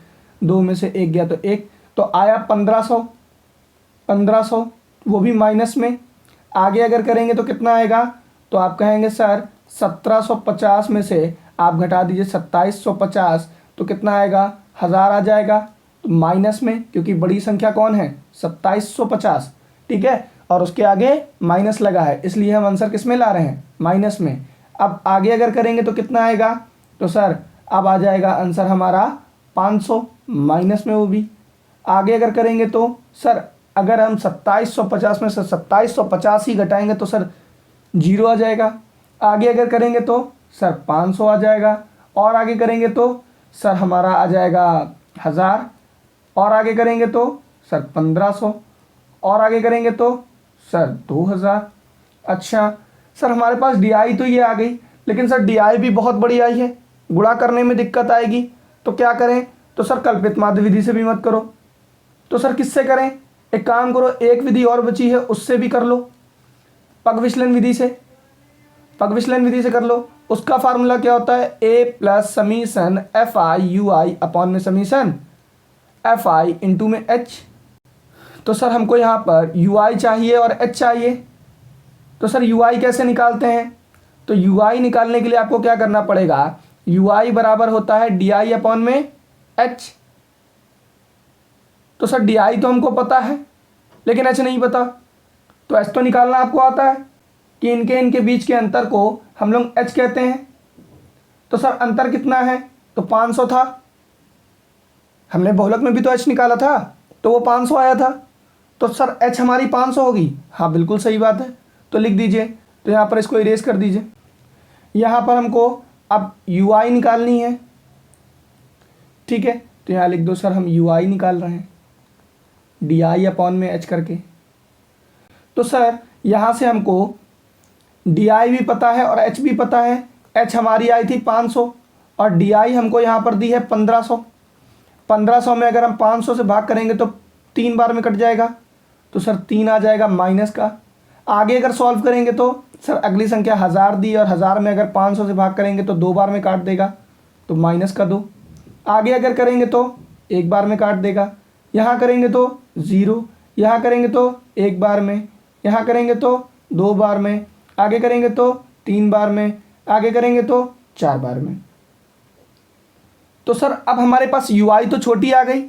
2 में से 1 गया तो 1, तो आया 1500, वो भी माइनस में। आगे अगर करेंगे तो कितना आएगा तो आप कहेंगे सर 1750 में से आप घटा दीजिए 2750, तो कितना आएगा 1000 आ जाएगा, तो माइनस में, क्योंकि बड़ी संख्या कौन है 2750, ठीक है, और उसके आगे माइनस लगा है, इसलिए हम आंसर किस में ला रहे हैं माइनस में। अब आगे अगर करेंगे तो कितना आएगा तो सर अब आ जाएगा आंसर हमारा 500, माइनस में वो भी। आगे अगर करेंगे तो सर अगर हम 2750 में से 2750 ही घटाएंगे तो सर 0 आ जाएगा। आगे अगर करेंगे तो सर 500 आ जाएगा, और आगे करेंगे तो सर हमारा आ जाएगा 1000, और आगे करेंगे तो सर 1500, और आगे करेंगे तो सर 2000। अच्छा सर हमारे पास डी आई तो ये आ गई, लेकिन सर डी आई भी बहुत बड़ी आई है, गुणा करने में दिक्कत आएगी, तो क्या करें तो सर कल्पित माध्य विधि से भी मत करो, तो सर किससे करें, एक काम करो, एक विधि और बची है उससे भी कर लो, पग विचलन विधि से, पग विचलन विधि से कर लो। उसका फार्मूला क्या होता है A plus summation f i u i upon में समीशन एफ आई इंटू में एच। तो सर हमको यहाँ पर यू आई चाहिए और एच चाहिए, तो सर यू आई कैसे निकालते हैं, तो यू आई निकालने के लिए आपको क्या करना पड़ेगा, यू आई बराबर होता है डी आई अपॉन में एच। तो सर डी आई तो हमको पता है लेकिन एच नहीं पता, तो एच तो निकालना आपको आता है कि इनके बीच के अंतर को हम लोग एच कहते हैं। तो सर अंतर कितना है तो 500 था, हमने बहुलक में भी तो एच निकाला था तो वो 500 आया था, तो सर एच हमारी 500 होगी, हाँ बिल्कुल सही बात है, तो लिख दीजिए। तो यहाँ पर इसको इरेज कर दीजिए। यहाँ पर हमको अब यू आई निकालनी है, ठीक है, तो यहाँ लिख दो सर हम यू आई निकाल रहे हैं डी आई अपॉन में एच करके। तो सर यहाँ से हमको डी आई भी पता है और एच भी पता है, एच हमारी आई थी 500 और डी आई हमको यहाँ पर दी है 1500। 1500 में अगर हम 500 से भाग करेंगे तो 3 बार में कट जाएगा, तो सर 3 आ जाएगा माइनस का। आगे अगर सॉल्व करेंगे तो सर अगली संख्या 1000 दी और 1000 में अगर 500 से भाग करेंगे तो 2 बार में काट देगा, तो माइनस का 2। आगे अगर करेंगे तो 1 बार में काट देगा, यहाँ करेंगे तो 0, यहाँ करेंगे तो 1 बार में, यहाँ करेंगे तो 2 बार में, आगे करेंगे तो 3 बार में, आगे करेंगे तो 4 बार में। तो सर अब हमारे पास यू आई तो छोटी आ गई,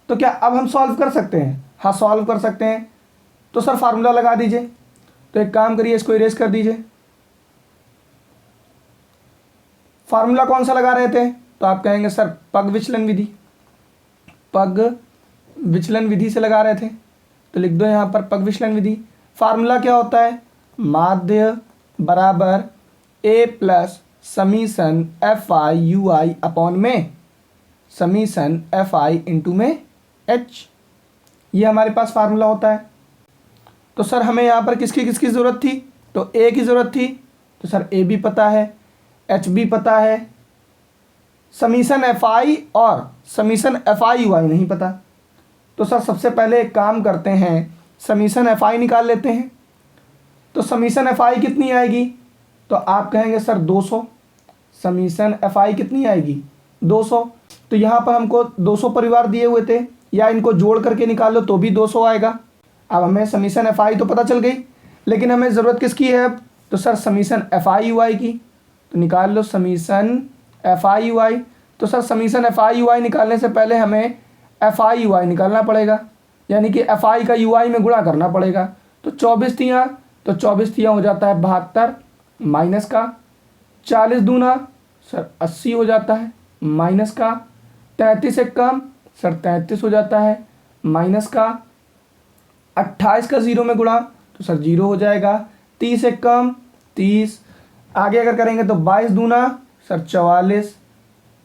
तो क्या अब हम सॉल्व कर सकते हैं, हाँ सॉल्व कर सकते हैं। तो सर फार्मूला लगा दीजिए, तो एक काम करिए इसको इरेज कर दीजिए। फार्मूला कौन सा लगा रहे थे तो आप कहेंगे सर पग विचलन विधि, पग विचलन विधि से लगा रहे थे, तो लिख दो यहाँ पर पग विचलन विधि। फार्मूला क्या होता है माध्य बराबर A plus summation f i u i upon में समीशन एफ आई इंटू में एच, ये हमारे पास फार्मूला होता है। तो सर हमें यहाँ पर किसकी किसकी ज़रूरत थी, तो ए की ज़रूरत थी, तो सर ए भी पता है, एच भी पता है, समीशन एफ आई और समीशन एफ आई यू आई नहीं पता। तो सर सबसे पहले एक काम करते हैं, समीशन एफ आई निकाल लेते हैं। तो समीशन एफ आई कितनी आएगी तो आप कहेंगे सर 200, समीशन एफ आई कितनी आएगी 200। तो यहाँ पर हमको 200 परिवार दिए हुए थे, या इनको जोड़ करके निकाल लो तो भी 200 आएगा। अब हमें समीशन एफ आई तो पता चल गई, लेकिन हमें ज़रूरत किसकी है अब, तो sir summation f i u i की, तो निकाल लो summation f i u i. तो sir summation f i u i निकालने से पहले हमें एफ आई यू आई निकालना पड़ेगा, यानी कि एफ आई का यू आई में गुणा करना पड़ेगा। तो 24 तियाँ, तो 24 तियाँ हो जाता है 72, माइनस का 40 दूना सर 80 हो जाता है, माइनस का 33 एक कम सर 33 हो जाता है, माइनस का 28 का 0 में गुणा तो सर 0 हो जाएगा, 30 एक कम 30, आगे अगर करेंगे तो 22 दूना सर 44,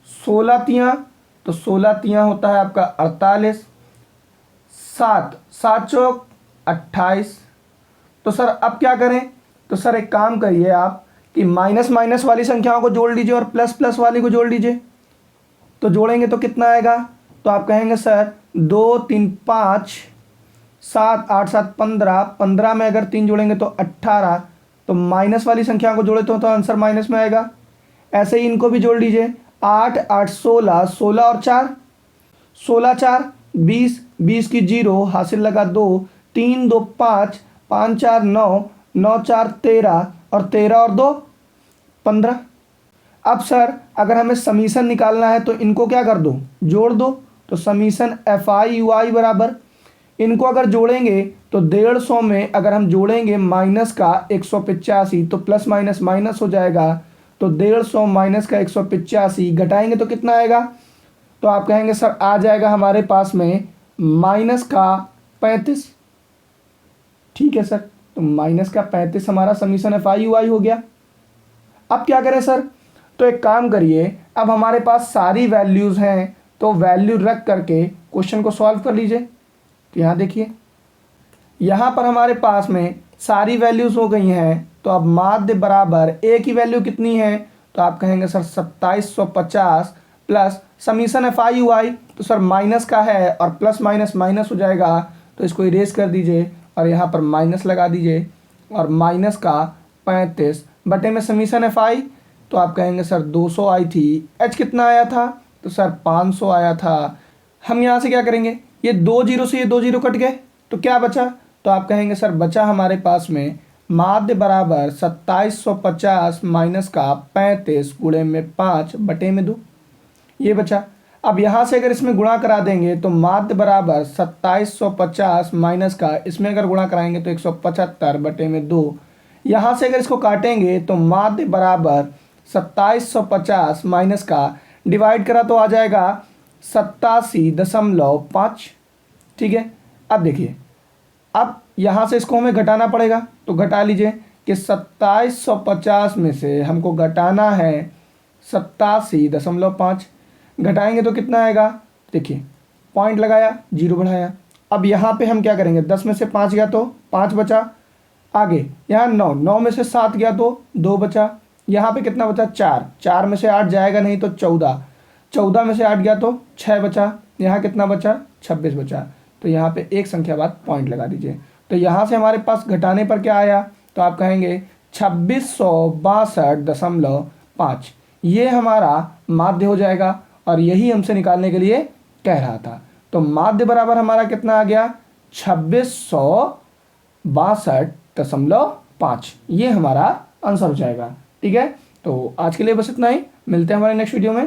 16 तियाँ तो 16 तियाँ होता है आपका 48, 7 7 चौक 28। तो सर अब क्या करें? तो सर एक काम करिए आप कि माइनस माइनस वाली संख्याओं को जोड़ लीजिए और प्लस प्लस वाली को जोड़ लीजिए। तो जोड़ेंगे तो कितना आएगा? तो आप कहेंगे सर 2 3 5 7 8 7 15, 15 में अगर 3 जोड़ेंगे तो 18। तो माइनस वाली संख्या को जोड़े तो आंसर माइनस में आएगा। ऐसे ही इनको भी जोड़ लीजिए। 8 8 16, 16 और 4 16 4 20, 20 की 0 हासिल लगा 2, 3 2 5, 5 4 9, 9 4 13 और 13 और 2 15। अब सर अगर हमें समीशन निकालना है तो इनको क्या कर दो? जोड़ दो। तो समीशन एफ आई यू आई बराबर, इनको अगर जोड़ेंगे तो 150 में अगर हम जोड़ेंगे माइनस का 185 तो प्लस माइनस माइनस हो जाएगा। तो 150 माइनस का 185 घटाएंगे तो कितना आएगा? तो आप कहेंगे सर आ जाएगा हमारे पास में माइनस का 35। ठीक है सर, तो माइनस का 35 हमारा समीशन एफ आई यू आई हो गया। अब क्या करें सर? तो एक काम करिए, अब हमारे पास सारी वैल्यूज़ हैं तो वैल्यू रख करके क्वेश्चन को सॉल्व कर लीजिए। तो यहाँ देखिए, यहाँ पर हमारे पास में सारी वैल्यूज़ हो गई हैं। तो अब माध्य बराबर ए की वैल्यू कितनी है? तो आप कहेंगे sir 2750 plus summation f i u i. तो सर माइनस का है और प्लस माइनस माइनस हो जाएगा, तो इसको इरेज कर दीजिए और यहाँ पर माइनस लगा दीजिए। और माइनस का 35 बटे में समीशन एफ आई, तो आप कहेंगे सर 200 आई थी। एच कितना आया था? तो सर 500 आया था। हम यहाँ से क्या करेंगे? ये 2 जीरो से ये 2 जीरो कट गए, तो क्या बचा? तो आप कहेंगे सर बचा हमारे पास में माध्य बराबर 2750 माइनस का 35 गुणे में 5 बटे में 2, ये बचा। अब यहाँ से अगर इसमें गुणा करा देंगे तो माध्य बराबर 2750 माइनस का इसमें अगर गुणा कराएंगे तो 175 बटे में 2। यहाँ से अगर इसको काटेंगे तो माध्य बराबर 2750 माइनस का डिवाइड करा तो आ जाएगा 87.5। ठीक है, अब देखिए, अब यहाँ से इसको हमें घटाना पड़ेगा, तो घटा लीजिए कि 2750 में से हमको घटाना है 87.5। घटाएंगे तो कितना आएगा? देखिए, पॉइंट लगाया, जीरो बढ़ाया। अब यहाँ पे हम क्या करेंगे? 10 में से 5 गया तो 5 बचा। आगे यहाँ 9, 9 में से 7 गया तो 2 बचा। यहाँ पे कितना बचा? 4, 4 में से 8 जाएगा नहीं तो 14, 14 में से 8 गया तो 6 बचा। यहाँ कितना बचा? 26 बचा। तो यहाँ पे एक संख्या बाद पॉइंट लगा दीजिए। तो यहाँ से हमारे पास घटाने पर क्या आया? तो आप कहेंगे 2662.5, ये हमारा माध्य हो जाएगा और यही हमसे निकालने के लिए कह रहा था। तो माध्य बराबर हमारा कितना आ गया? 2662.5, ये हमारा आंसर हो जाएगा। ठीक है, तो आज के लिए बस इतना ही। मिलते हैं हमारे नेक्स्ट वीडियो में।